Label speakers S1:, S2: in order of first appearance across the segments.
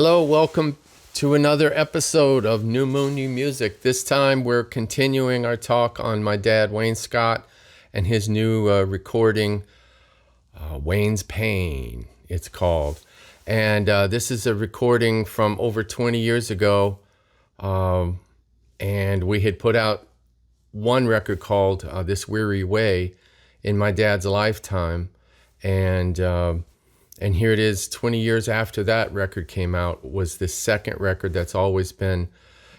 S1: Hello, welcome to another episode of New Moon New Music. This time we're continuing our talk on my dad, Wayne Scott, and his new recording, Wayne's Pain, it's called. And this is a recording from over 20 years ago. And we had put out one record called This Weary Way in my dad's lifetime. And here it is, 20 years after that record came out, was the second record that's always been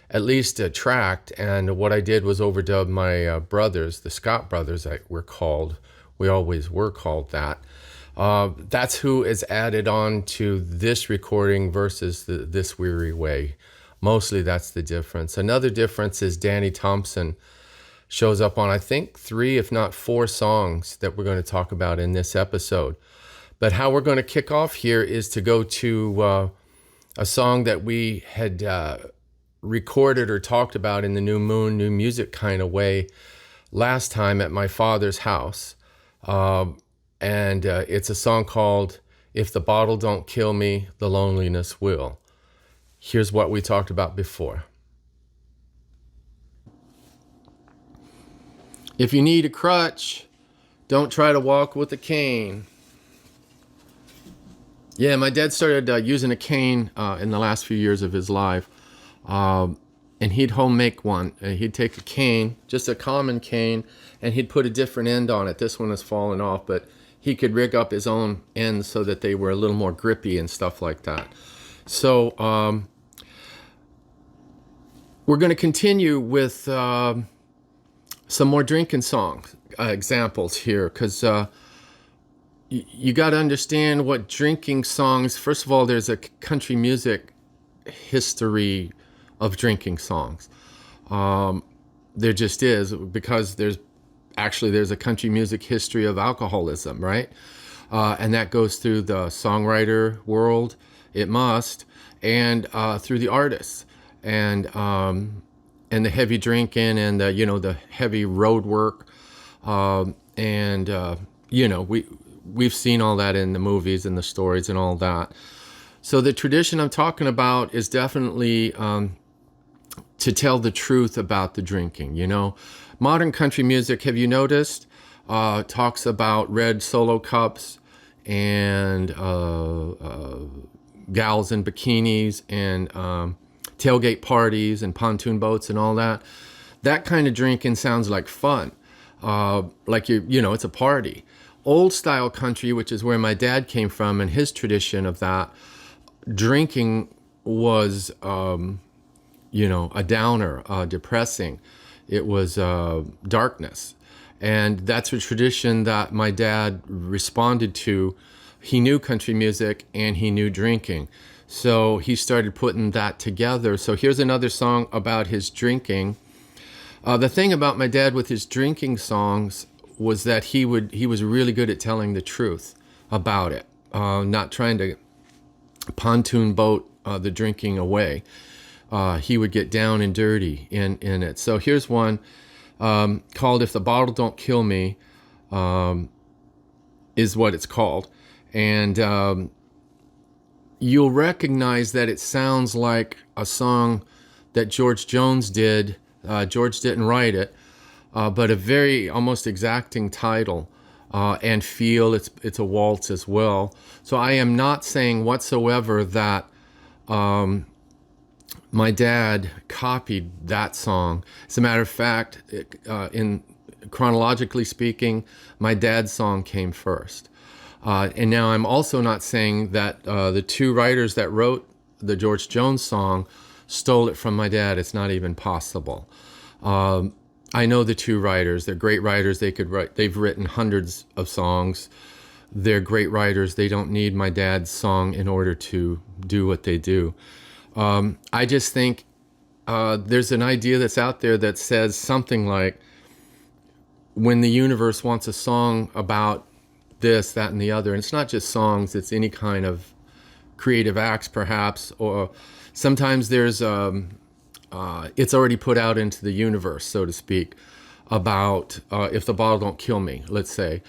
S1: at least tracked. And what I did was overdub my brothers, the Scott brothers, we're called. We always were called that. That's who is added on to this recording versus This Weary Way. Mostly that's the difference. Another difference is Danny Thompson shows up on, I think, 3, if not 4 songs that we're going to talk about in this episode. But how we're going to kick off here is to go to a song that we had recorded or talked about in the New Moon, New Music kind of way last time at my father's house. And it's a song called If the Bottle Don't Kill Me, the Loneliness Will. Here's what we talked about before. If you need a crutch, don't try to walk with a cane. Yeah, my dad started using a cane in the last few years of his life, and he'd home make one. He'd take a cane, just a common cane, and he'd put a different end on it. This one has fallen off, but he could rig up his own ends so that they were a little more grippy and stuff like that. So we're going to continue with some more drinking song examples here, because you got to understand what drinking songs. First of all, there's a country music history of drinking songs. There just is, because there's a country music history of alcoholism, right? And that goes through the songwriter world. It must, and through the artists, and the heavy drinking, and the heavy road work, We've seen all that in the movies and the stories and all that. So the tradition I'm talking about is definitely to tell the truth about the drinking. Modern country music, have you noticed, talks about red Solo cups and gals in bikinis and tailgate parties and pontoon boats and all that. That kind of drinking sounds like fun. It's a party. Old style country, which is where my dad came from and his tradition of that, drinking was, a downer, depressing. It was darkness. And that's a tradition that my dad responded to. He knew country music and he knew drinking. So he started putting that together. So here's another song about his drinking. The thing about my dad with his drinking songs was that he was really good at telling the truth about it, not trying to pontoon boat the drinking away. He would get down and dirty in it. So here's one called If the Bottle Don't Kill Me, is what it's called. And you'll recognize that it sounds like a song that George Jones did. George didn't write it. But a very almost exacting title and feel. It's a waltz as well. So I am not saying whatsoever that my dad copied that song. As a matter of fact, in chronologically speaking, my dad's song came first. And now I'm also not saying that the 2 writers that wrote the George Jones song stole it from my dad. It's not even possible. I know the 2 writers. They're great writers. They've written hundreds of songs. They're great writers. They don't need my dad's song in order to do what they do. I just think there's an idea that's out there that says something like, when the universe wants a song about this, that, and the other, and it's not just songs, it's any kind of creative acts, perhaps, or sometimes there's it's already put out into the universe, so to speak, about if the bottle don't kill me, let's say.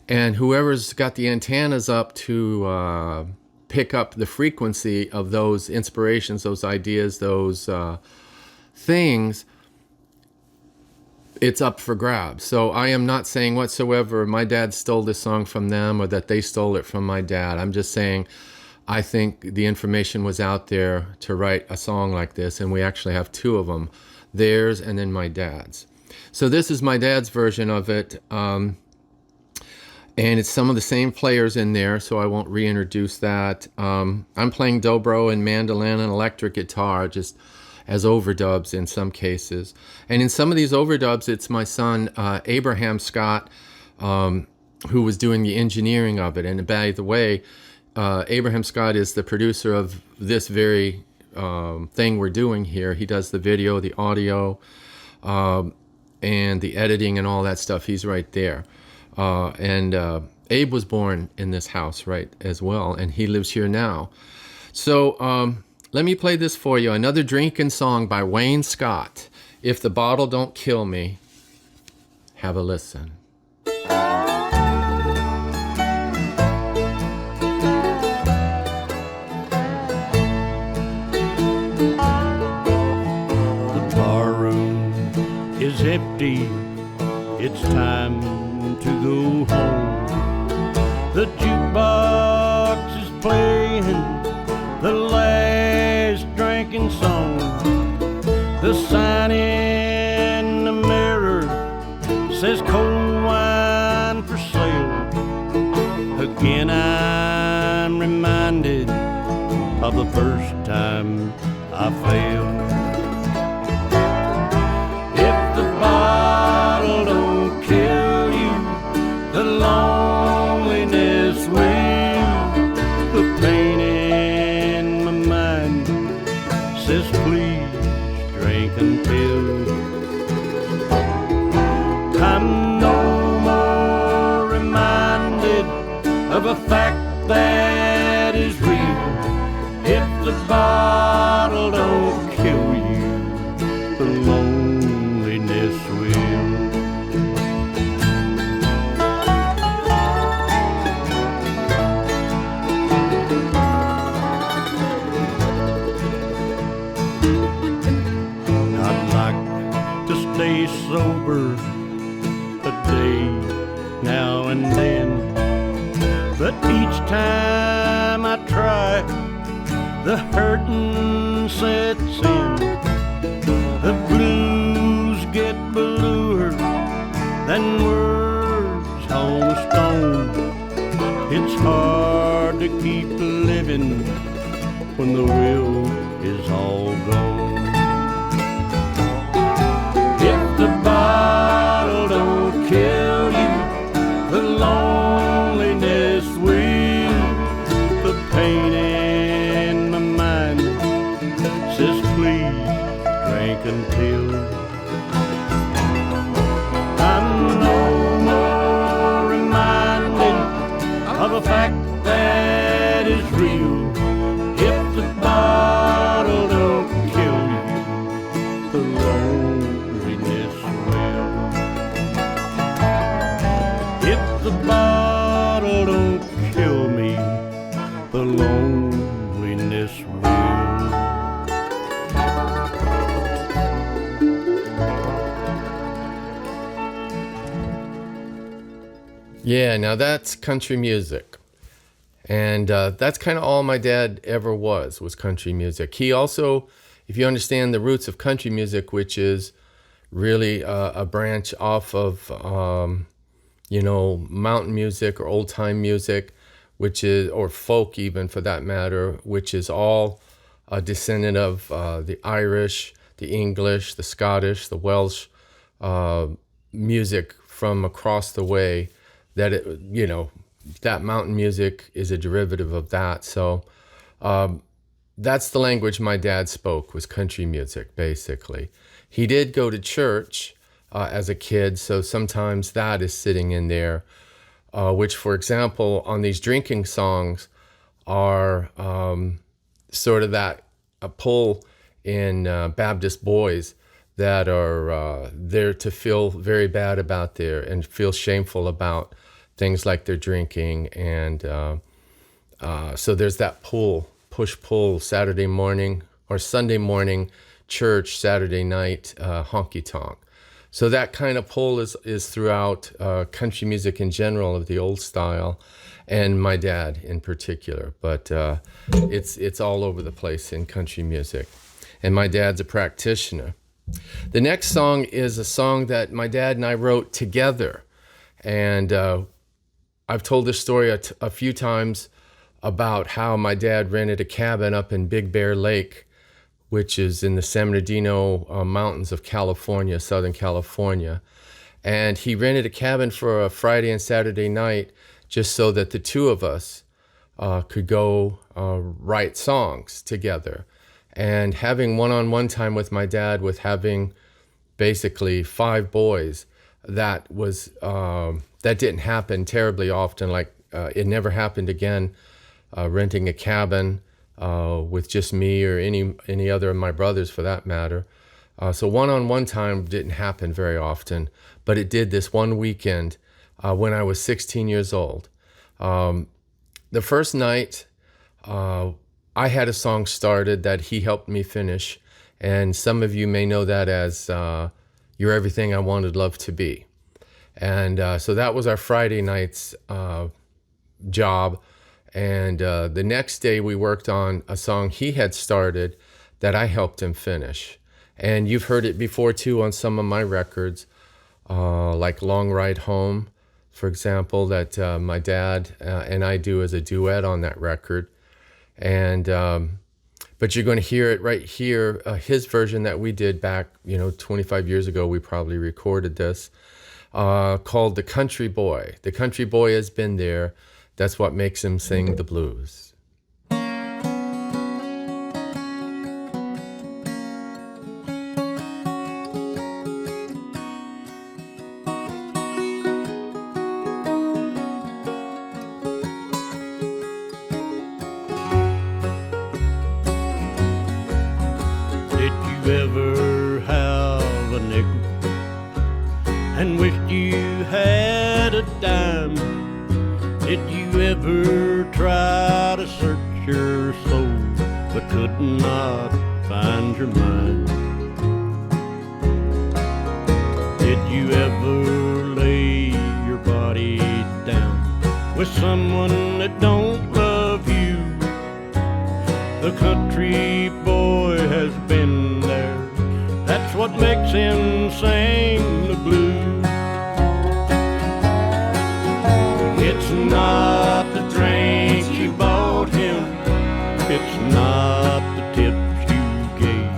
S1: And whoever's got the antennas up to pick up the frequency of those inspirations, those ideas, those things, it's up for grabs. So I am not saying whatsoever my dad stole this song from them or that they stole it from my dad. I'm just saying I think the information was out there to write a song like this, and we actually have two of them, theirs and then my dad's. So this is my dad's version of it, and it's some of the same players in there, so I won't reintroduce that. I'm playing dobro and mandolin and electric guitar, just as overdubs in some cases. And in some of these overdubs, it's my son, Abraham Scott, who was doing the engineering of it. And by the way, Abraham Scott is the producer of this very thing we're doing here. He does the video, the audio, and the editing and all that stuff. He's right there. And Abe was born in this house, right, as well, and he lives here now. So let me play this for you. Another drinking song by Wayne Scott. If the Bottle Don't Kill Me. Have a listen.
S2: The bar room is empty. It's time to go home. The jukebox is playing the last drinking song. The sign in the mirror says cold wine for sale. Again I'm reminded of the first time I failed. If the bottle don't kill you, the loneliness will. The pain in my mind says please drink until I'm no more reminded of a fact that is real. If the bottle don't kill you, the loneliness will. I'd like to stay sober a day now and then, but each time I try, the hurtin' sets in. The blues get bluer than words on a stone. It's hard to keep living when the will is all gone. If the bottle don't kill you, the loneliness will. The pain in my mind says please drink until I'm no more reminded of a fact that is real. If the bottle don't kill you, the loneliness will. If the bottle don't kill me, the loneliness will.
S1: Yeah, now that's country music. And that's kind of all my dad ever was country music. He also, if you understand the roots of country music, which is really a branch off of, mountain music or old time music, which is, or folk even for that matter, which is all a descendant of the Irish, the English, the Scottish, the Welsh music from across the way, that that mountain music is a derivative of that. So that's the language my dad spoke, was country music, basically. He did go to church as a kid, so sometimes that is sitting in there, which, for example, on these drinking songs are sort of that a pull in Baptist boys that are there to feel very bad about and feel shameful about things like their drinking and So there's that push-pull, Saturday morning or Sunday morning church, Saturday night honky-tonk. So that kind of pull is throughout country music in general of the old style, and my dad in particular. But it's all over the place in country music. And my dad's a practitioner. The next song is a song that my dad and I wrote together. And I've told this story a few times about how my dad rented a cabin up in Big Bear Lake, which is in the San Bernardino Mountains of California, Southern California. And he rented a cabin for a Friday and Saturday night just so that the two of us could go write songs together. And having one-on-one time with my dad, with having basically 5 boys, that didn't happen terribly often. Like it never happened again. Renting a cabin with just me or any other of my brothers for that matter. So one-on-one time didn't happen very often, but it did this one weekend when I was 16 years old. The first night, I had a song started that he helped me finish, and some of you may know that as You're Everything I Wanted Love to Be. And so that was our Friday night's job. And the next day we worked on a song he had started that I helped him finish. And you've heard it before too on some of my records, like Long Ride Home, for example, that my dad and I do as a duet on that record. And but you're going to hear it right here, his version that we did back, 25 years ago. We probably recorded this, called The Country Boy. The Country Boy has been there. That's what makes him sing the blues.
S2: Did you ever have a nickel and wished you had a dime? Did you ever try to search your soul but could not find your mind? Did you ever lay your body down with someone that don't love you? The country boy has been there. That's what makes him sing the blues. It's not the drink you bought him, it's not the tips you gave.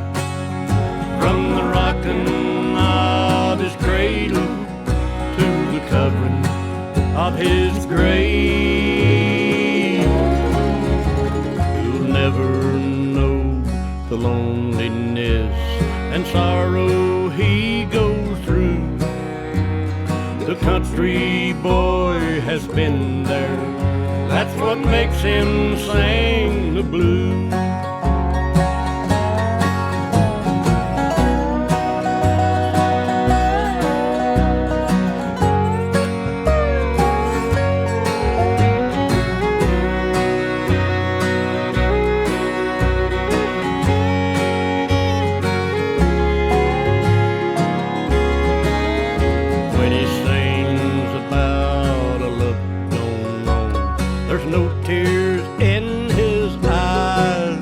S2: From the rocking of his cradle to the covering of his grave, you'll never know the loneliness and sorrow he goes through. The country boy has been there. That's what makes him sing the blues. When he sings about a love gone wrong, there's no tears in his eyes,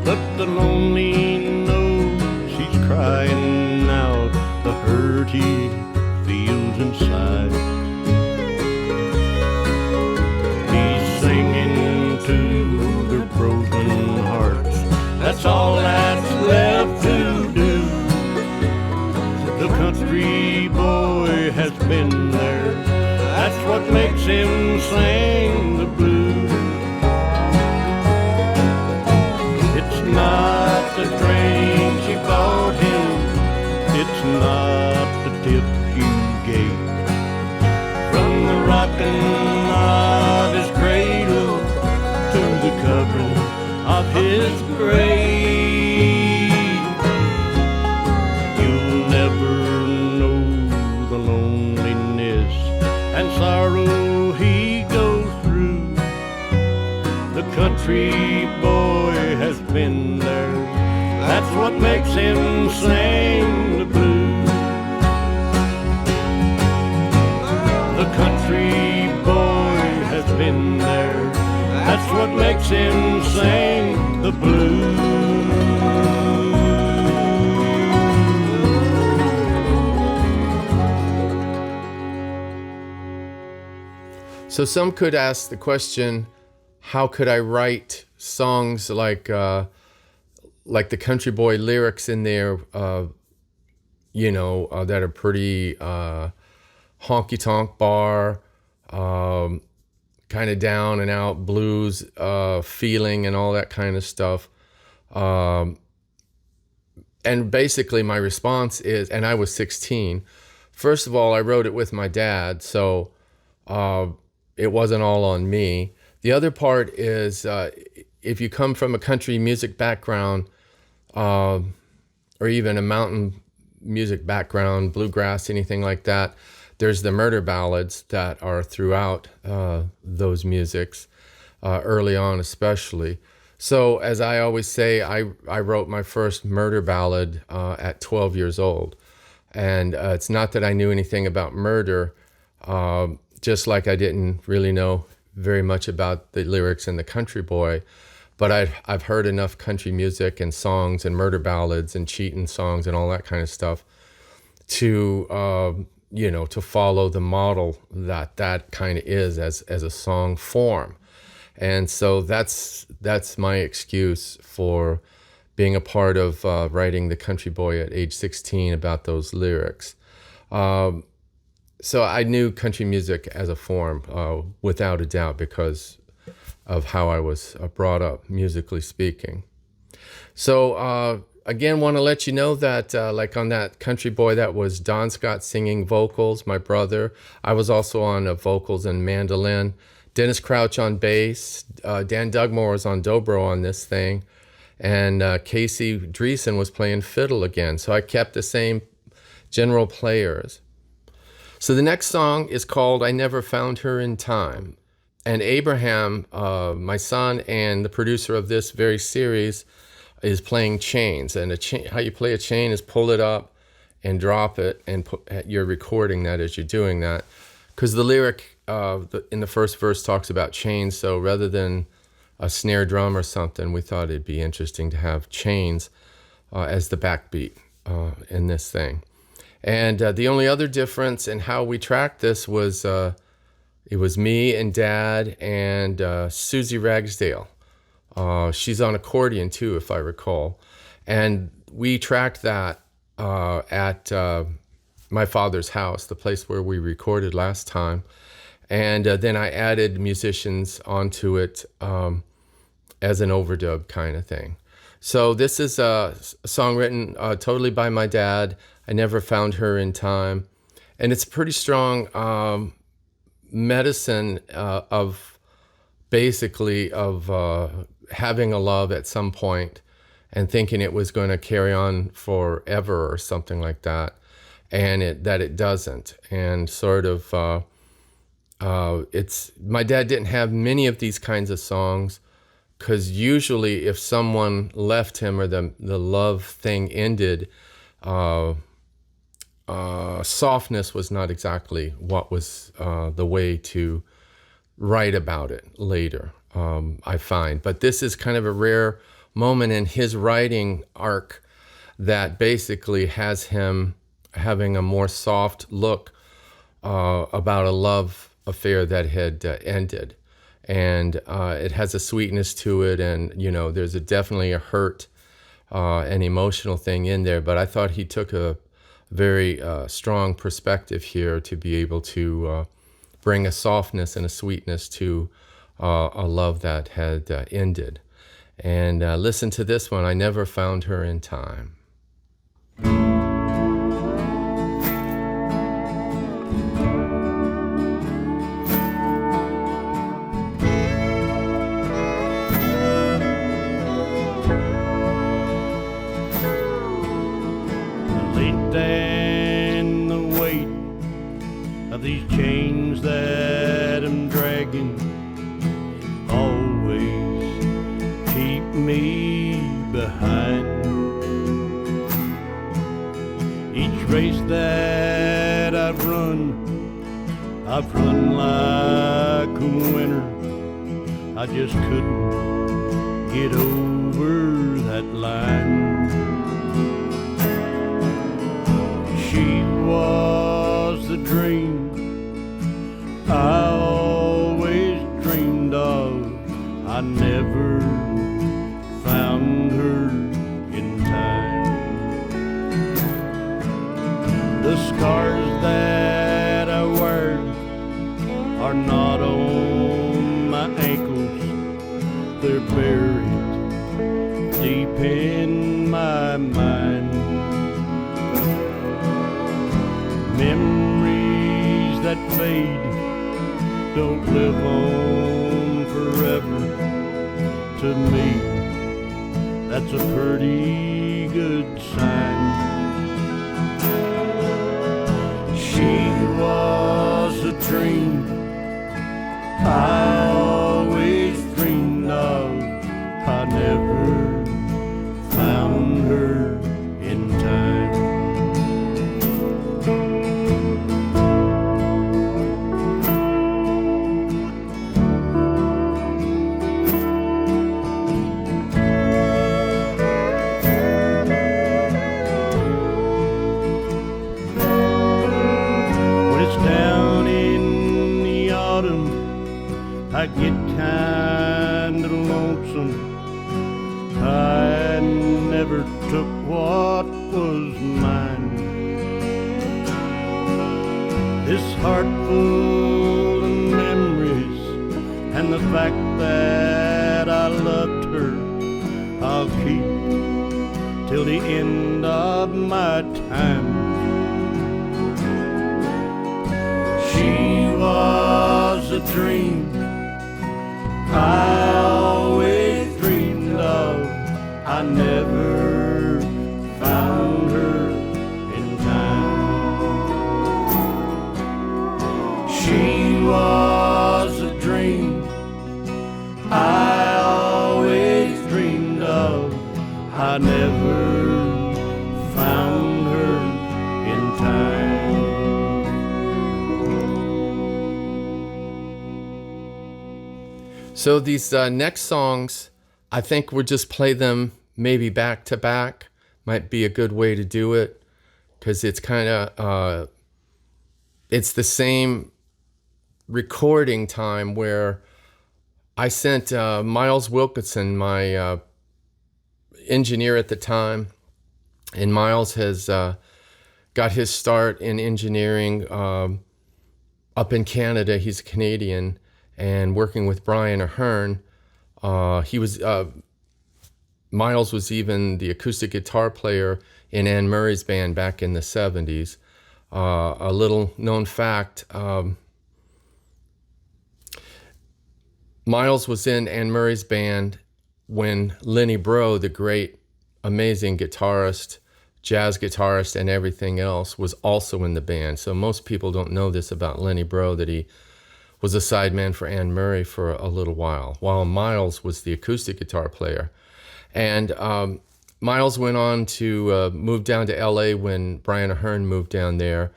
S2: but the lonely knows he's crying out the hurt he feels inside. He's singing to their broken hearts. That's all that's left to do. The country boy has been there. That's what makes him sing the blues. It's not the drink you bought him, it's not the tips you gave. From the rocking of his cradle to the covering of his grave, you'll never know the loneliness and sorrow he goes through. The country boy has been there. That's what makes him sing the blues. The country boy has been there. That's what makes him sing the blues.
S1: So some could ask the question, how could I write songs like the country boy lyrics in there, that are pretty honky-tonk bar, kind of down and out blues feeling and all that kind of stuff. And basically my response is, and I was 16, first of all, I wrote it with my dad, so it wasn't all on me. The other part is, if you come from a country music background, or even a mountain music background, bluegrass, anything like that, there's the murder ballads that are throughout those musics, early on especially. So as I always say, I wrote my first murder ballad at 12 years old. And it's not that I knew anything about murder, just like I didn't really know very much about the lyrics in The Country Boy, but I've heard enough country music and songs and murder ballads and cheating songs and all that kind of stuff to to follow the model that kind of is as a song form. And so that's my excuse for being a part of writing The Country Boy at age 16 about those lyrics. So I knew country music as a form, without a doubt, because of how I was brought up, musically speaking. So again, want to let you know that like on that Country Boy, that was Don Scott singing vocals, my brother. I was also on vocals and mandolin. Dennis Crouch on bass. Dan Dugmore was on dobro on this thing. And Casey Dreesen was playing fiddle again. So I kept the same general players. So the next song is called I Never Found Her in Time. And Abraham, my son and the producer of this very series, is playing chains. And how you play a chain is pull it up and drop it, and you're recording that as you're doing that. Because the lyric in the first verse talks about chains, so rather than a snare drum or something, we thought it'd be interesting to have chains as the backbeat in this thing. And the only other difference in how we tracked this was it was me and Dad and Susie Ragsdale. She's on accordion too, if I recall. And we tracked that at my father's house, the place where we recorded last time. And then I added musicians onto it as an overdub kind of thing. So this is a song written totally by my dad. I Never Found Her in Time. And it's pretty strong medicine of basically of having a love at some point and thinking it was going to carry on forever or something like that, and that it doesn't. And sort of my dad didn't have many of these kinds of songs, because usually if someone left him or the love thing ended, softness was not exactly what was the way to write about it later, I find. But this is kind of a rare moment in his writing arc that basically has him having a more soft look about a love affair that had ended. And it has a sweetness to it, and there's definitely a hurt and emotional thing in there. But I thought he took a very strong perspective here to be able to bring a softness and a sweetness to a love that had ended. And listen to this one, I Never Found Her in Time.
S2: These chains that I'm dragging always that I've run like a winner. I just couldn't get over that line. She was the dream I always dreamed of. I never found her in time. The scars that I wear are not on my ankles, they're buried deep in my mind. Memories that fade don't live on forever. To me, that's a pretty good sign. She was a dream I always dreamed of. I never found her in time. I get kinda lonesome. I never took what was mine. This heart full of memories and the fact that I loved her, I'll keep till the end of my time. She was a dream I always dreamed of. I never found her in time. She was a dream I always dreamed of. I never found her in time.
S1: So these next songs, I think we'll just play them maybe back to back. Might be a good way to do it, because it's kind of, it's the same recording time where I sent Miles Wilkinson, my engineer at the time, and Miles has got his start in engineering up in Canada. He's a Canadian, and working with Brian Aherne. He was Miles was even the acoustic guitar player in Anne Murray's band back in the 70s. A little known fact, Miles was in Anne Murray's band when Lenny Breau, the great, amazing guitarist, jazz guitarist, and everything else, was also in the band. So most people don't know this about Lenny Breau, that he was a sideman for Anne Murray for a little while Miles was the acoustic guitar player. And Miles went on to move down to LA when Brian Aherne moved down there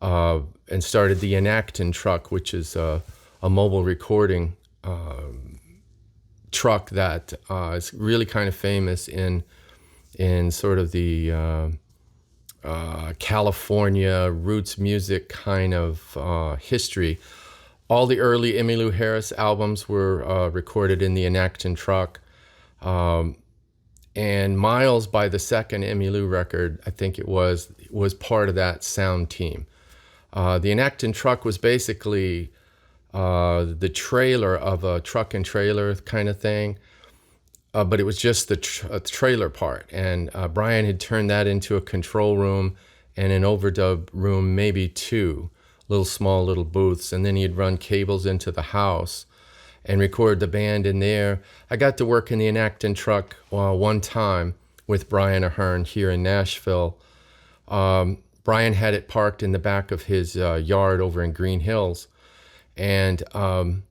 S1: and started the Enactin truck, which is a mobile recording truck that is really kind of famous in sort of the California roots music kind of history. All the early Emmylou Harris albums were recorded in the Enactin truck. And Miles, by the second Emmylou record, I think it was part of that sound team. The Enactin truck was basically the trailer of a truck and trailer kind of thing, but it was just the trailer part. And Brian had turned that into a control room and an overdub room, maybe two. Small little booths, and then he'd run cables into the house and record the band in there. I got to work in the Enactin truck one time with Brian Aherne here in Nashville. Brian had it parked in the back of his yard over in Green Hills, and so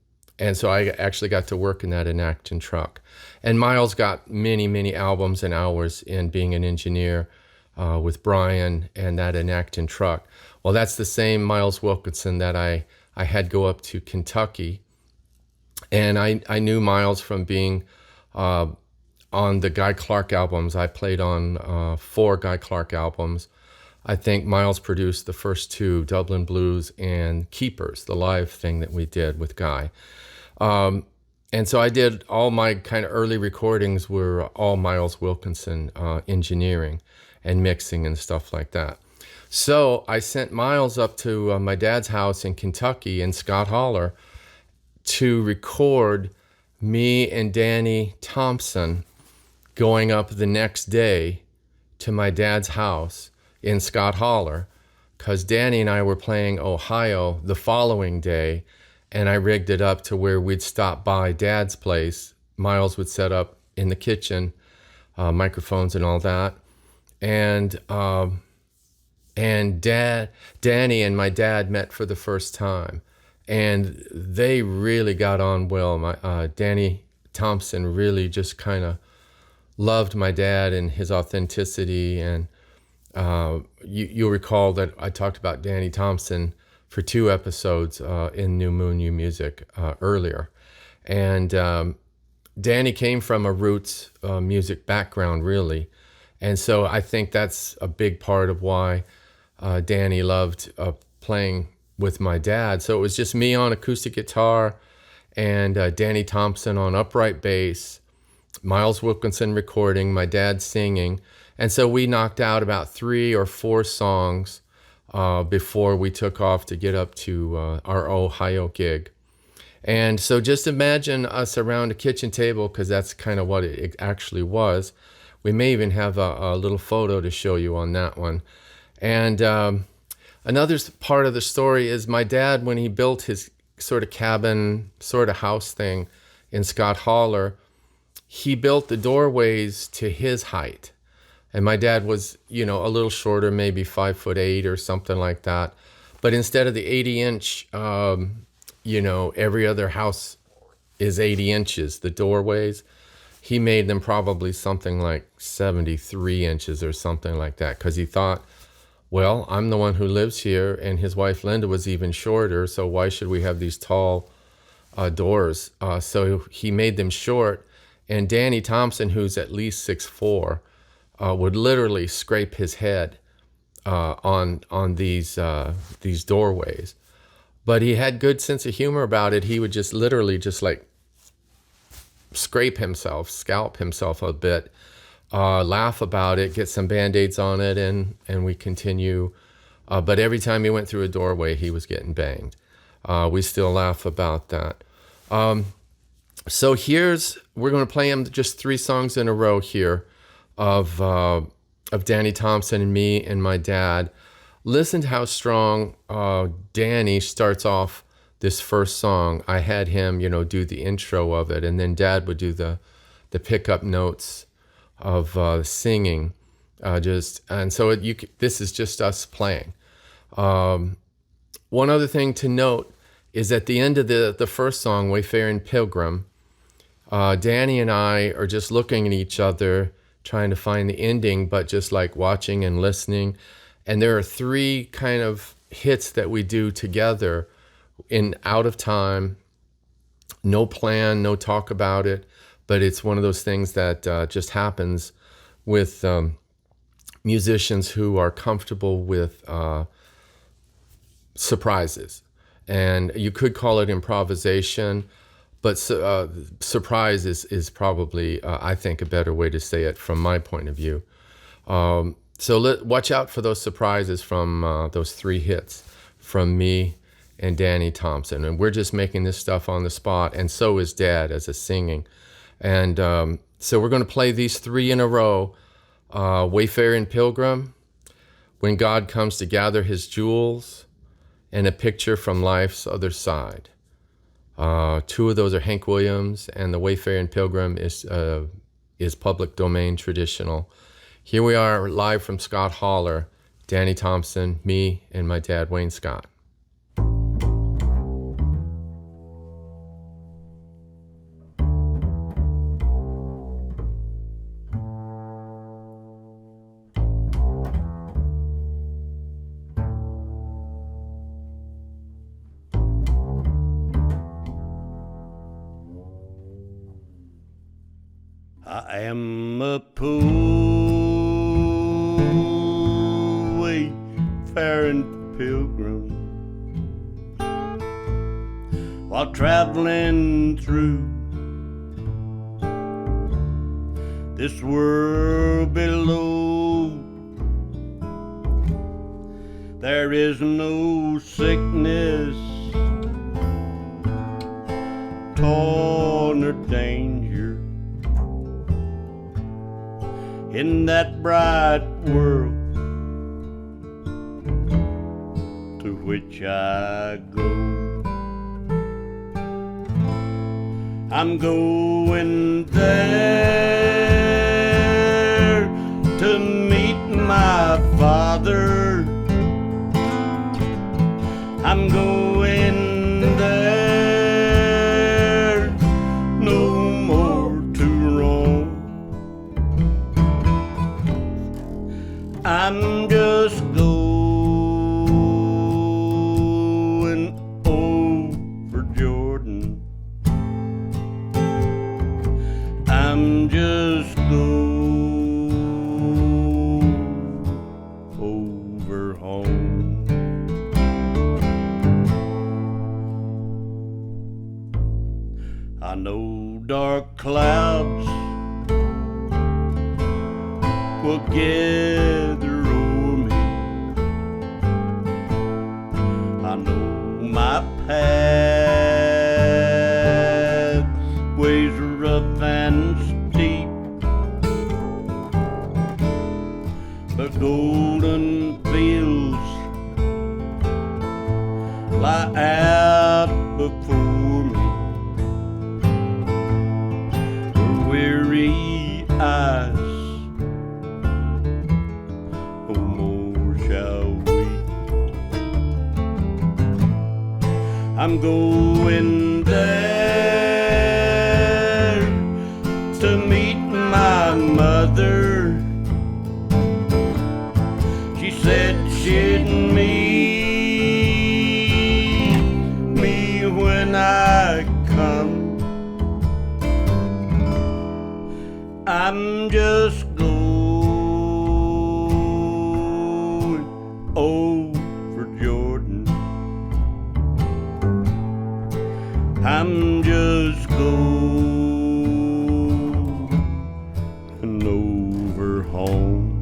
S1: I actually got to work in that Enactin truck. And Miles got many albums and hours in being an engineer. with Brian and that Enacton truck. Well, that's the same Miles Wilkinson that I had go up to Kentucky. And I knew Miles from being on the Guy Clark albums. I played on 4 Guy Clark albums. I think Miles produced the first 2, Dublin Blues and Keepers, the live thing that we did with Guy. And so I did all my kind of early recordings were all Miles Wilkinson engineering and mixing and stuff like that. So I sent Miles up to my dad's house in Kentucky in Scott Holler to record me and Danny Thompson going up the next day to my dad's house in Scott Holler, because Danny and I were playing Ohio the following day, and I rigged it up to where we'd stop by Dad's place. Miles would set up in the kitchen, microphones and all that, and Danny and my dad met for the first time, and they really got on well. Danny Thompson really just kind of loved my dad and his authenticity, and you'll recall that I talked about Danny Thompson for 2 episodes in New Moon, New Music earlier. And Danny came from a roots music background, really. And so I think that's a big part of why Danny loved playing with my dad. So it was just me on acoustic guitar and Danny Thompson on upright bass, Miles Wilkinson recording, my dad singing. And so we knocked out about 3 or 4 songs before we took off to get up to our Ohio gig. And so just imagine us around a kitchen table, because that's kind of what it actually was. We may even have a little photo to show you on that one. And another part of the story is my dad, when he built his sort of cabin, sort of house thing in Scott Holler, he built the doorways to his height. And my dad was, a little shorter, maybe 5'8" or something like that. But instead of the 80-inch, every other house is 80 inches, the doorways, he made them probably something like 73 inches or something like that. Because he thought, well, I'm the one who lives here, and his wife Linda was even shorter, so why should we have these tall doors? So he made them short. And Danny Thompson, who's at least 6'4", would literally scrape his head on these doorways. But he had good sense of humor about it. He would just literally just like scrape himself, scalp himself a bit, laugh about it, get some Band-Aids on it, and we continue. But every time he went through a doorway, he was getting banged. We still laugh about that. So we're going to play him just 3 songs in a row here of Danny Thompson and me and my dad. Listen to how strong Danny starts off this first song. I had him, do the intro of it, and then Dad would do the pickup notes of singing. And so this is just us playing. One other thing to note is at the end of the first song, Wayfaring Pilgrim, Danny and I are just looking at each other, trying to find the ending, but just like watching and listening. And there are 3 kind of hits that we do together in Out of Time. No plan, no talk about it, but it's one of those things that just happens with musicians who are comfortable with surprises. And you could call it improvisation, but surprise is probably, I think, a better way to say it from my point of view. So watch out for those surprises from those 3 hits from me and Danny Thompson. And we're just making this stuff on the spot, and so is Dad as a singing. And so we're going to play these 3 in a row. Wayfaring Pilgrim, When God Comes to Gather His Jewels, and A Picture from Life's Other Side. 2 of those are Hank Williams, and the Wayfaring Pilgrim is public domain traditional. Here we are live from Scott Holler, Danny Thompson, me, and my dad, Wayne Scott.
S2: I am a poor wayfaring pilgrim, while traveling through this world below. There is no sickness, toil, nor danger in that bright world to which I go. I'm going there to meet my Father. I'm going there, no more to roam. I'm just going over Jordan. I'm just going over home. I know dark clouds will gather o'er me. I know my pathway's rough and steep, but golden fields lie out before me. Weary eyes no more shall weep. I'm going there to meet my mother. She said she'd meet me when I come. I'm just going over Jordan. I'm just going over home.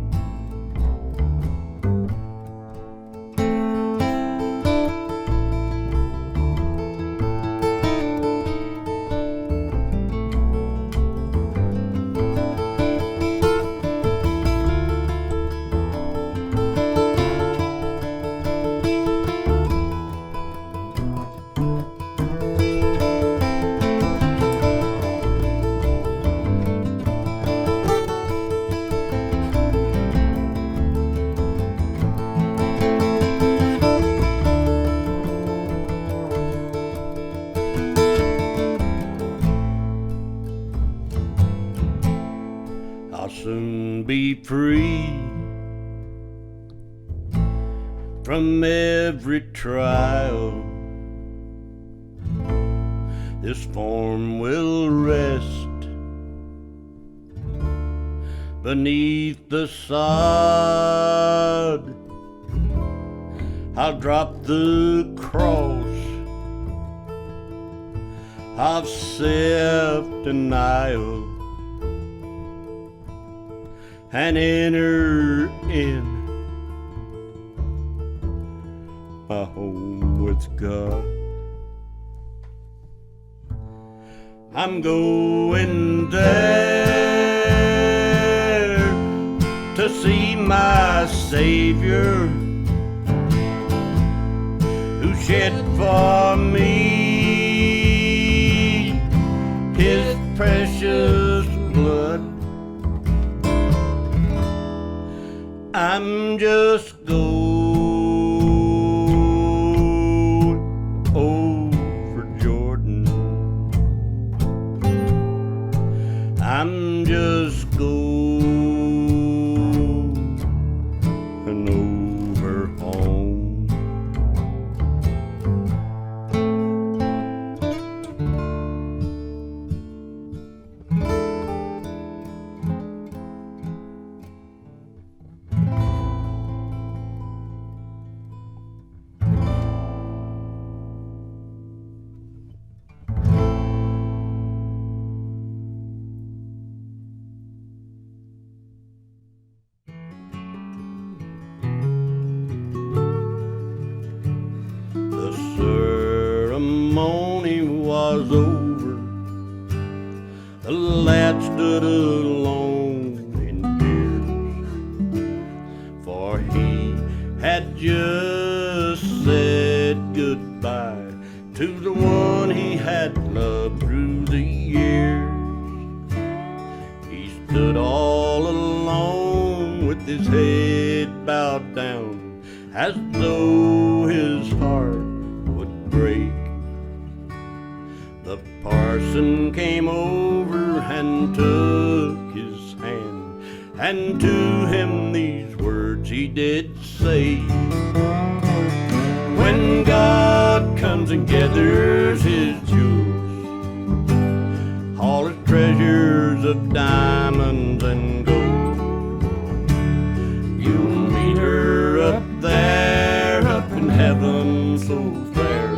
S2: I'll soon be free from every trial. This form will rest beneath the sod. I'll drop the cross of self-denial and enter in my home with God. I'm going there to see my Savior, who shed for me his precious blood. I'm just going over Jordan. I'm just going over home. The ceremony was over. The lad stood alone in tears, for he had just said goodbye to the one he had loved through the years. He stood all alone with his head bowed down, as though his heart would break. The parson came over and took his hand, and to him these words he did say: when God comes and gathers his jewels, all his treasures of diamonds and gold, you'll meet her up there, up in heaven so fair,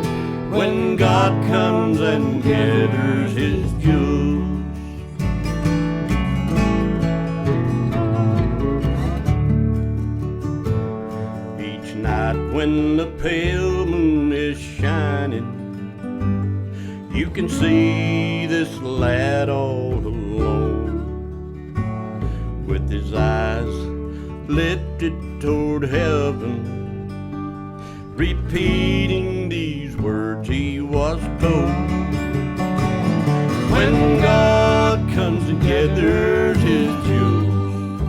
S2: when God comes and gathers his jewels. Each night when the pale moon is shining, you can see this lad all alone, with his eyes lifted toward heaven, repeating these words he was told: when God comes and gathers his jewels,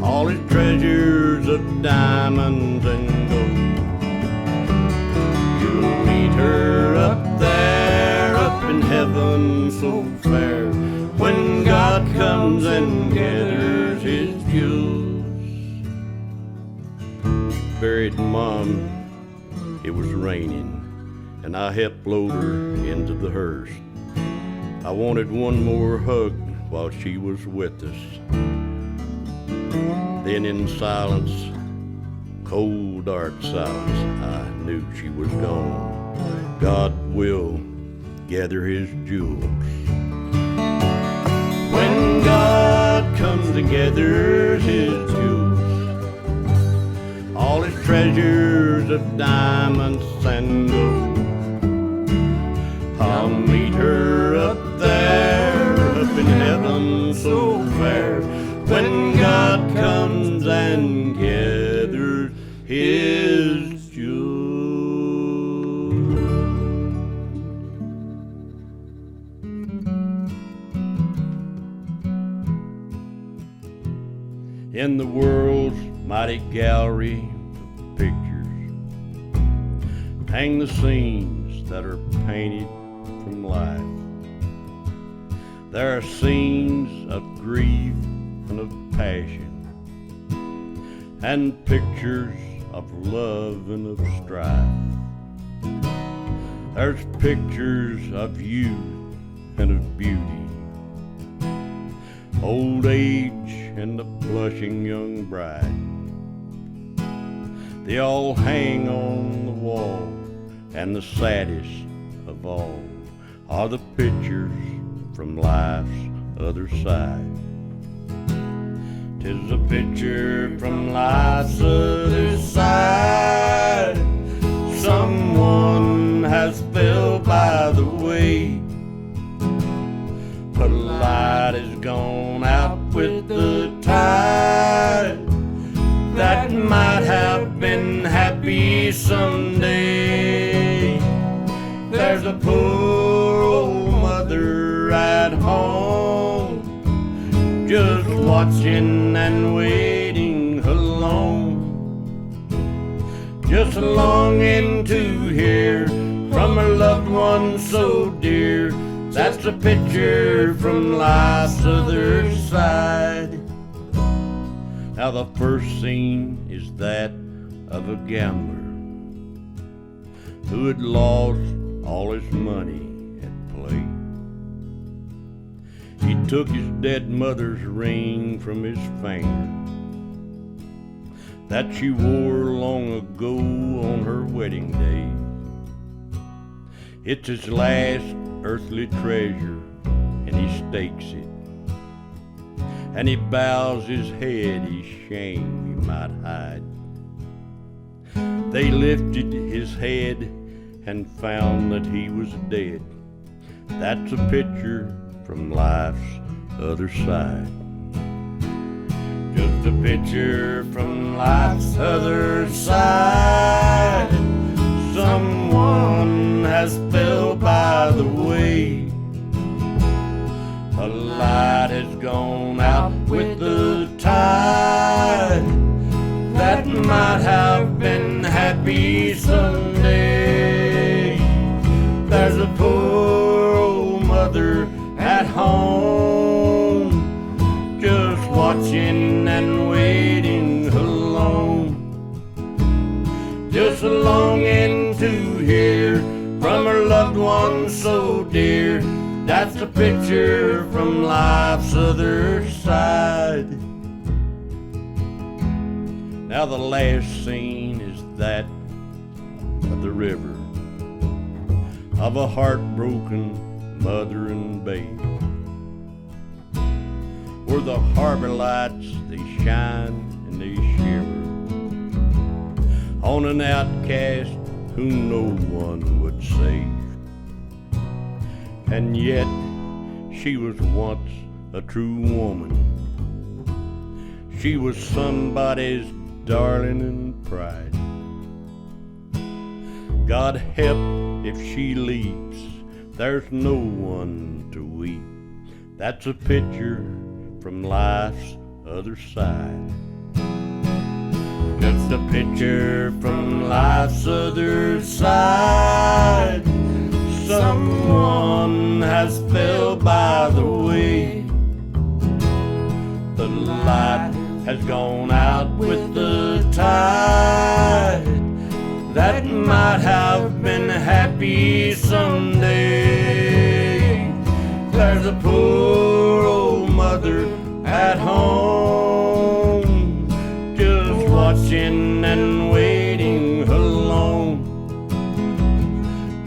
S2: all his treasures of diamonds and gold, you'll meet her up there, up in heaven so fair, when God comes and gathers his jewels. Buried Mom, it was raining, and I helped load her into the hearse. I wanted one more hug while she was with us. Then in silence, cold dark silence, I knew she was gone. God will gather his jewels. When God comes and gathers his jewels, all his treasures of diamonds and gold, I'll meet her up there, up in heaven so fair, when God comes and gathers his jewels. In the world's mighty gallery of pictures hang the scenes that are painted from life. There are scenes of grief and of passion, and pictures of love and of strife. There's pictures of youth and of beauty, old age and the blushing young bride. They all hang on the wall, and the saddest of all are the pictures from life's other side. 'Tis a picture from life's other side. Someone has fell by the way, but light has gone out with the tide. That might have been happy someday. There's a poor old mother at home, just watching and waiting alone, just longing to hear from her loved one so dear. That's a picture from life's other side. Now the first scene is that of a gambler who had lost all his money at play. He took his dead mother's ring from his finger that she wore long ago on her wedding day. It's his last earthly treasure, and he stakes it, and he bows his head, his shame he might hide. They lifted his head and found that he was dead. That's a picture from life's other side. Just a picture from life's other side. Someone has fell by the way. A light has gone out with the tide. That might have been happy someday. There's a poor old mother at home, just watching and waiting alone, just longing to hear from her loved one so dear. That's a picture from life's other side. Now the last scene is that of the river, of a heartbroken mother and babe, where the harbor lights, they shine and they shimmer on an outcast who no one would save. And yet she was once a true woman. She was somebody's darling and pride. God help if she leaves, there's no one to weep. That's a picture from life's other side. Just a picture from life's other side. Someone has fell by the way. The light has gone out with the tide. That might have been happy someday. There's a poor old mother at home, just watching and waiting alone,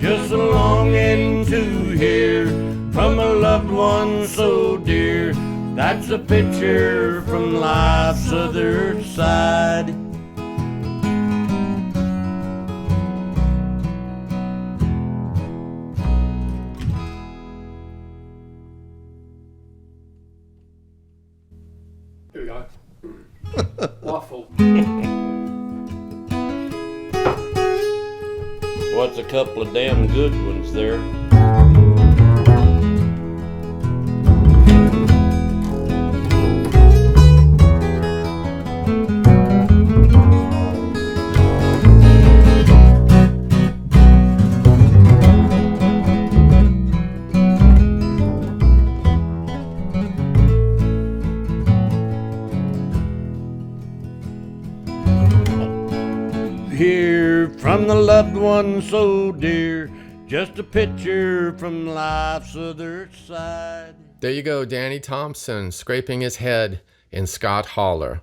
S2: just longing to hear from a loved one so dear. That's a picture from life's other side.
S1: Here we go. Waffle.
S2: What's a couple of damn good ones there? Hear from the loved one so dear, just a picture from life's other side.
S1: There you go, Danny Thompson scraping his head in Scott Holler,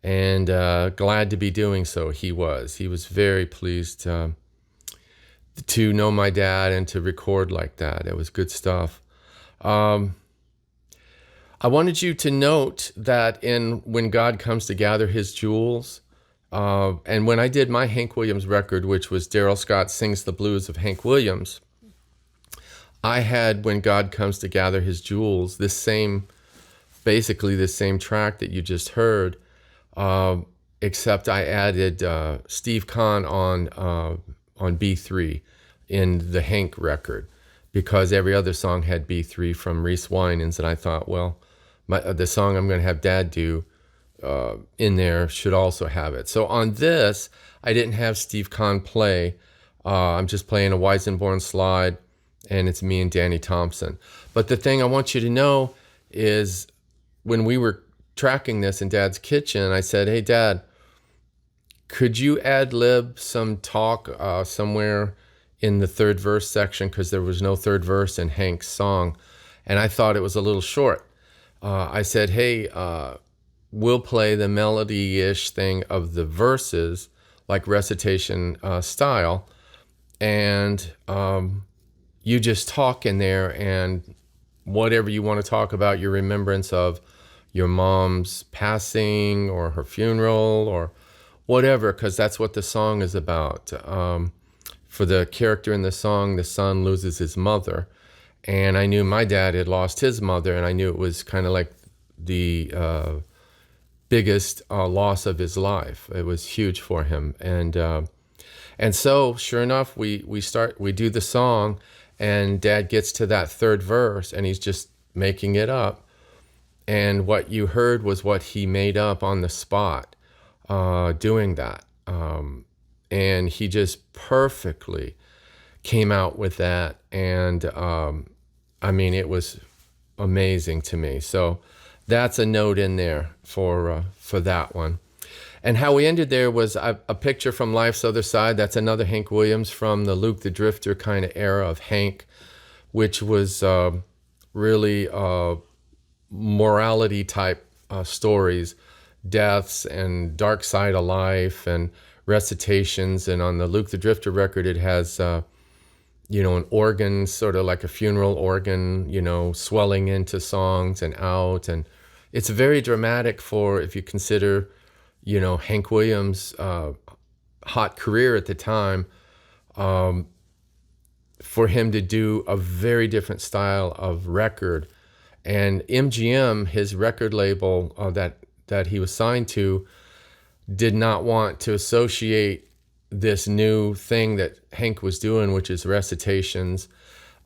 S1: and glad to be doing so. He was very pleased to know my dad and to record like that. It was good stuff. I wanted you to note that in When God Comes to Gather His Jewels, and when I did my Hank Williams record, which was Daryl Scott Sings the Blues of Hank Williams, I had When God Comes to Gather His Jewels, basically the same track that you just heard, except I added Steve Kahn on B3 in the Hank record, because every other song had B3 from Reese Winans, and I thought, well, the song I'm going to have Dad do in there should also have it. So on this, I didn't have Steve Kahn play. I'm just playing a Weizenborn slide, and it's me and Danny Thompson. But the thing I want you to know is when we were tracking this in Dad's kitchen, I said, hey, Dad, could you ad-lib some talk somewhere in the third verse section, because there was no third verse in Hank's song, and I thought it was a little short. I said, hey, we'll play the melody-ish thing of the verses, like recitation style, and you just talk in there, and whatever you want to talk about, your remembrance of your mom's passing or her funeral or whatever, because that's what the song is about. For the character in the song, the son loses his mother. And I knew my dad had lost his mother, and I knew it was kind of like the biggest loss of his life. It was huge for him. And so, sure enough, we do the song, and Dad gets to that third verse, and he's just making it up. And what you heard was what he made up on the spot doing that. And he just perfectly came out with that. And I mean, it was amazing to me. So that's a note in there for that one. And how we ended there was a picture from Life's Other Side. That's another Hank Williams from the Luke the Drifter kind of era of Hank, which was really morality type stories, deaths and dark side of life and recitations. And on the Luke the Drifter record, it has, an organ, sort of like a funeral organ, swelling into songs and out. And it's very dramatic for, if you consider, Hank Williams' hot career at the time, for him to do a very different style of record. And MGM, his record label that he was signed to, did not want to associate this new thing that Hank was doing, which is recitations,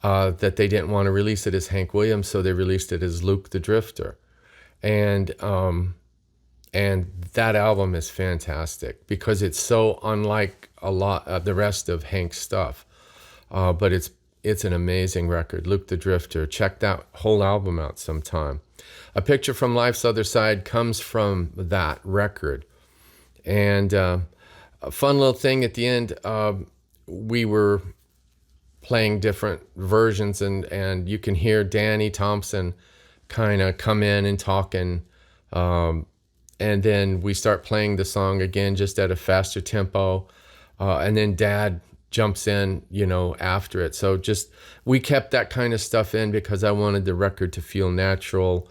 S1: that they didn't want to release it as Hank Williams, so they released it as Luke the Drifter. And that album is fantastic because it's so unlike a lot of the rest of Hank's stuff. But it's an amazing record, Luke the Drifter. Check that whole album out sometime. A Picture from Life's Other Side comes from that record. And a fun little thing at the end, we were playing different versions, and you can hear Danny Thompson kind of come in and talking. And then we start playing the song again, just at a faster tempo. And then Dad jumps in, after it. So we kept that kind of stuff in because I wanted the record to feel natural.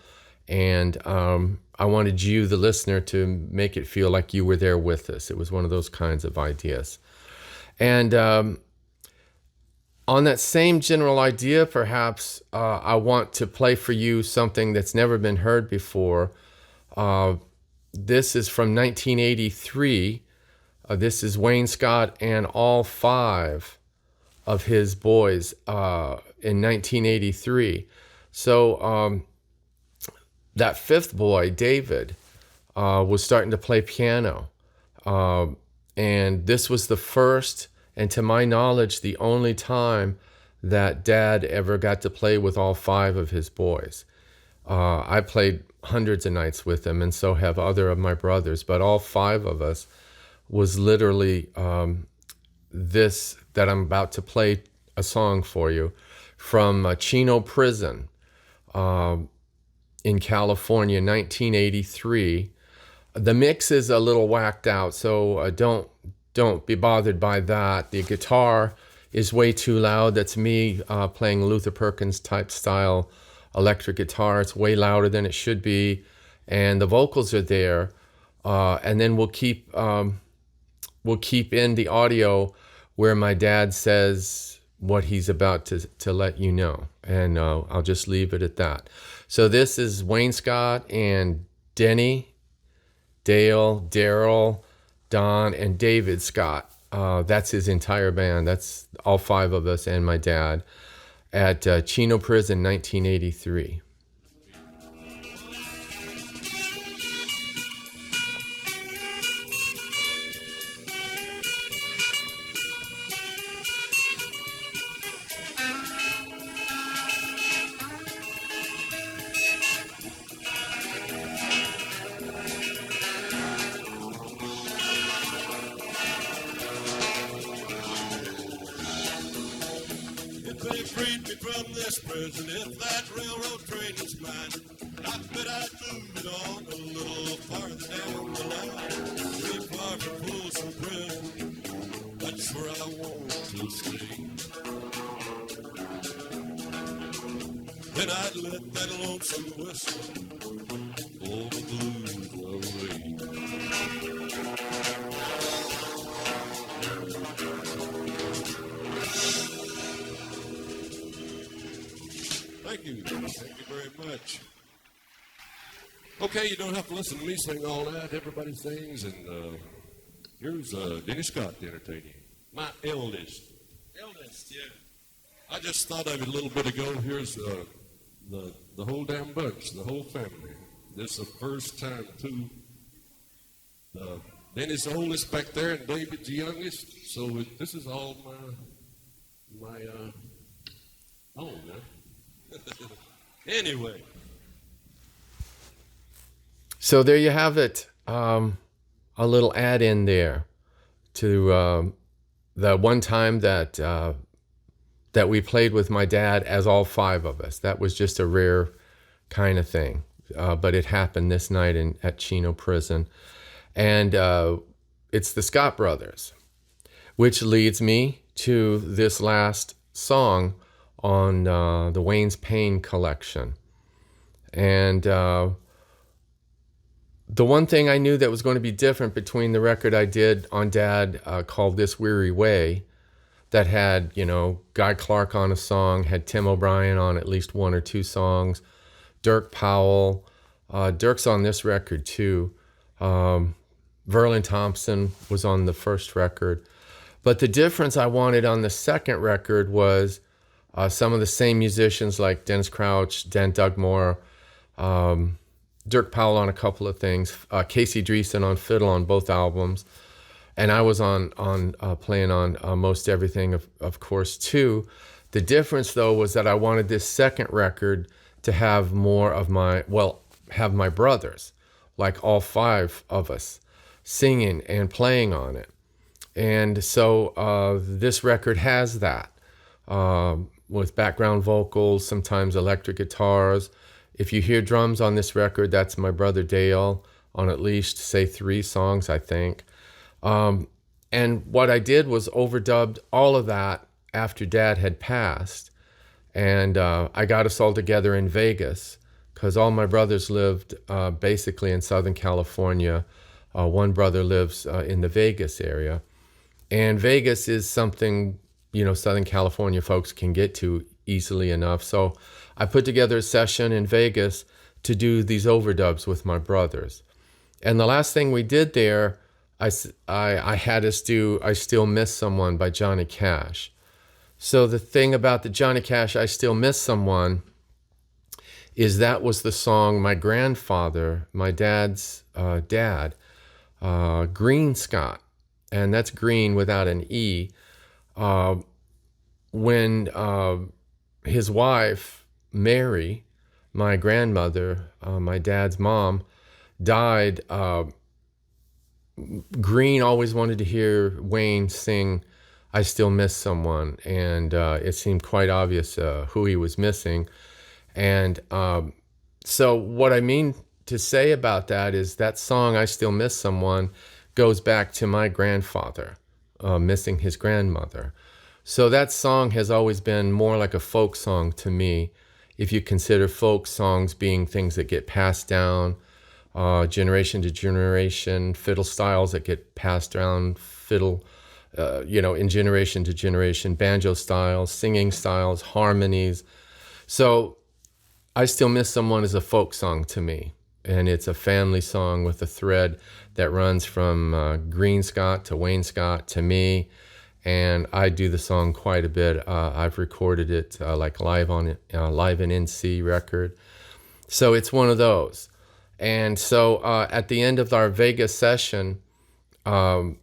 S1: And I wanted you, the listener, to make it feel like you were there with us. It was one of those kinds of ideas. And on that same general idea, perhaps, I want to play for you something that's never been heard before. This is from 1983. This is Wayne Scott and all 5 of his boys in 1983. So that 5th boy, David, was starting to play piano. And this was the first, and to my knowledge, the only time that Dad ever got to play with all 5 of his boys. I played hundreds of nights with him, and so have other of my brothers, but all 5 of us was literally this that I'm about to play a song for you from Chino Prison in California, 1983. The mix is a little whacked out, so don't be bothered by that. The guitar is way too loud. That's me playing Luther Perkins type style electric guitar. It's way louder than it should be, and the vocals are there. And then we'll keep in the audio where my dad says what he's about to let you know, and I'll just leave it at that. So this is Wayne Scott and Denny, Dale, Daryl, Don, and David Scott. That's his entire band. That's all 5 of us and my dad at Chino Prison, 1983.
S3: They freed me from this prison. If that railroad train was mine, I bet I'd move it on a little farther down the line. Way far from Folsom Prison, that's where I want to stay. Then I'd let that lonesome whistle blow the blues away. Thank you. Thank you very much. Okay, you don't have to listen to me sing all that. Everybody sings, and here's Denny Scott to entertain you. My eldest. Eldest, yeah. I just thought of it a little bit ago. Here's the whole damn bunch, the whole family. This is the first time, too. Denny's the oldest back there, and David's the youngest. So this is all my own, huh? Anyway.
S1: So there you have it. A little add in there to the one time that we played with my dad as all five of us. That was just a rare kind of thing. But it happened this night at Chino Prison. And it's the Scott Brothers, which leads me to this last song on the Wayne's Payne collection. And the one thing I knew that was going to be different between the record I did on Dad called This Weary Way, that had, Guy Clark on a song, had Tim O'Brien on at least one or two songs, Dirk Powell. Dirk's on this record too. Verlin Thompson was on the first record. But the difference I wanted on the second record was some of the same musicians like Dennis Crouch, Dan Dugmore, Dirk Powell on a couple of things, Casey Dreesen on fiddle on both albums, and I was on playing on most everything, of course, too. The difference, though, was that I wanted this second record to have more of have my brothers, like all five of us, singing and playing on it. And so this record has that, with background vocals, sometimes electric guitars. If you hear drums on this record, that's my brother Dale on at least, say, 3 songs, I think. And what I did was overdubbed all of that after Dad had passed. And I got us all together in Vegas because all my brothers lived basically in Southern California. One brother lives in the Vegas area. And Vegas is something, Southern California folks can get to easily enough. So I put together a session in Vegas to do these overdubs with my brothers. And the last thing we did there, I had us do I Still Miss Someone by Johnny Cash. So the thing about the Johnny Cash I Still Miss Someone is that was the song my grandfather, my dad's dad, Green Scott, and that's Green without an E, when his wife, Mary, my grandmother, my dad's mom, died, Green always wanted to hear Wayne sing I Still Miss Someone, and it seemed quite obvious who he was missing. And so what I mean to say about that is that song I Still Miss Someone goes back to my grandfather missing his grandmother. So that song has always been more like a folk song to me, if you consider folk songs being things that get passed down generation to generation, fiddle styles that get passed down, fiddle, in generation to generation, banjo styles, singing styles, harmonies. So I Still Miss Someone is a folk song to me, and it's a family song with a thread that runs from Green Scott to Wayne Scott to me. And I do the song quite a bit. I've recorded it like live in NC record. So it's one of those. And so at the end of our Vegas session, I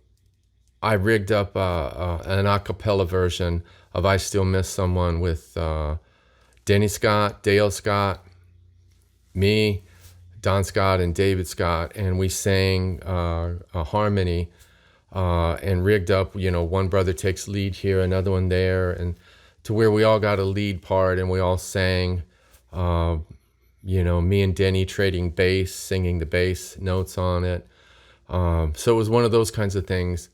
S1: rigged up an a cappella version of I Still Miss Someone with Denny Scott, Dale Scott, me, Don Scott, and David Scott. And we sang a harmony and rigged up, one brother takes lead here, another one there, and to where we all got a lead part and we all sang, me and Denny trading bass, singing the bass notes on it. So it was one of those kinds of things,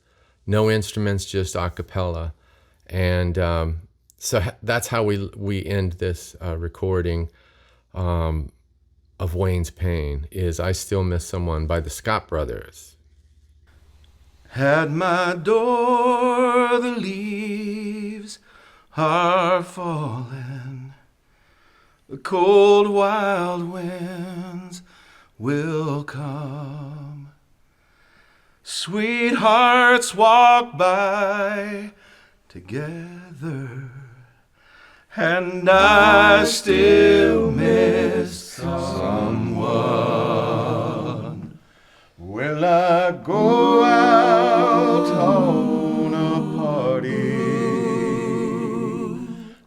S1: no instruments, just a cappella. And so that's how we end this recording of Wayne's Payne, is I Still Miss Someone by the Scott Brothers.
S4: At my door the leaves are falling, the cold wild winds will come. Sweethearts walk by together, and I still miss someone. Will I go out on a party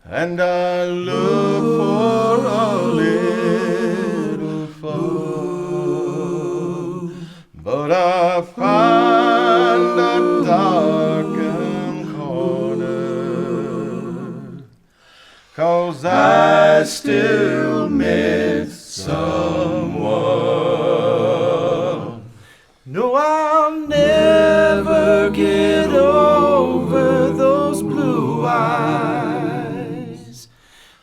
S4: and I look for a little fun, but I find a darkened corner, 'cause I still miss someone. No, I'll never get over those blue eyes.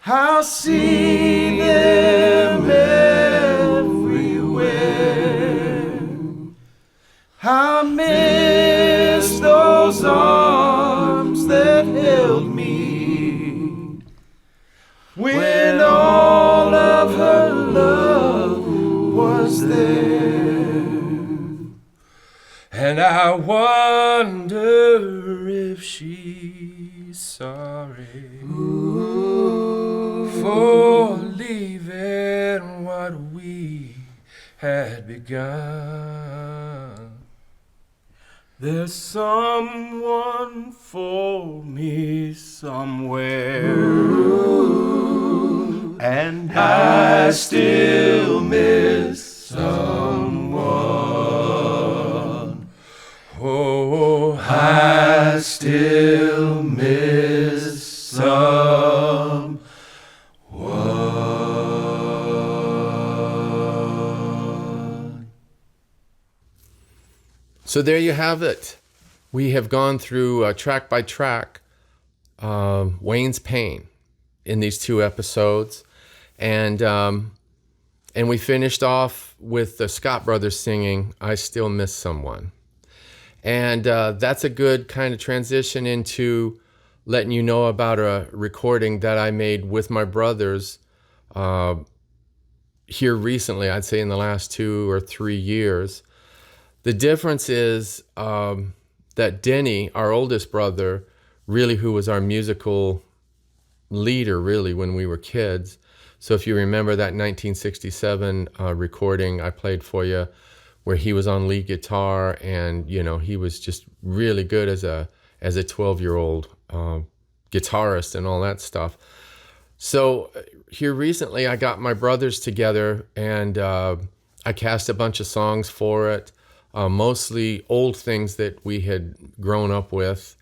S4: I'll see them everywhere. I miss those arms that held me when all of her love was there. And I wonder if she's sorry for leaving what we had begun. There's someone for me somewhere, and I still miss someone. Oh, I still miss someone.
S1: So there you have it. We have gone through track by track Wayne's Pain in these 2 episodes, and we finished off with the Scott Brothers singing "I Still Miss Someone," and that's a good kind of transition into letting you know about a recording that I made with my brothers here recently. I'd say in the last 2 or 3 years. The difference is that Denny, our oldest brother, really who was our musical leader really when we were kids. So if you remember that 1967 recording I played for you where he was on lead guitar, and you know he was just really good as a 12-year-old guitarist and all that stuff. So here recently I got my brothers together and I cast a bunch of songs for it. Mostly old things that we had grown up with.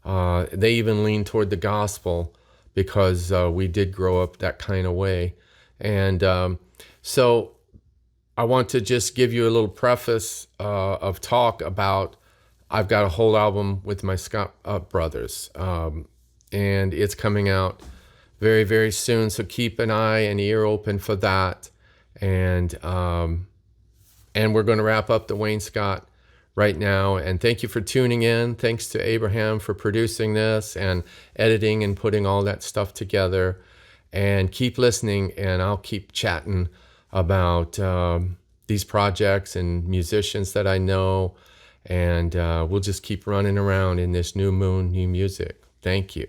S1: They even leaned toward the gospel because we did grow up that kind of way. And so I want to just give you a little preface of talk about I've got a whole album with my Scott brothers. And it's coming out very, very soon. So keep an eye and ear open for that. And we're going to wrap up the Wayne Scott right now. And thank you for tuning in. Thanks to Abraham for producing this and editing and putting all that stuff together. And keep listening, and I'll keep chatting about these projects and musicians that I know. And we'll just keep running around in this new moon, new music. Thank you.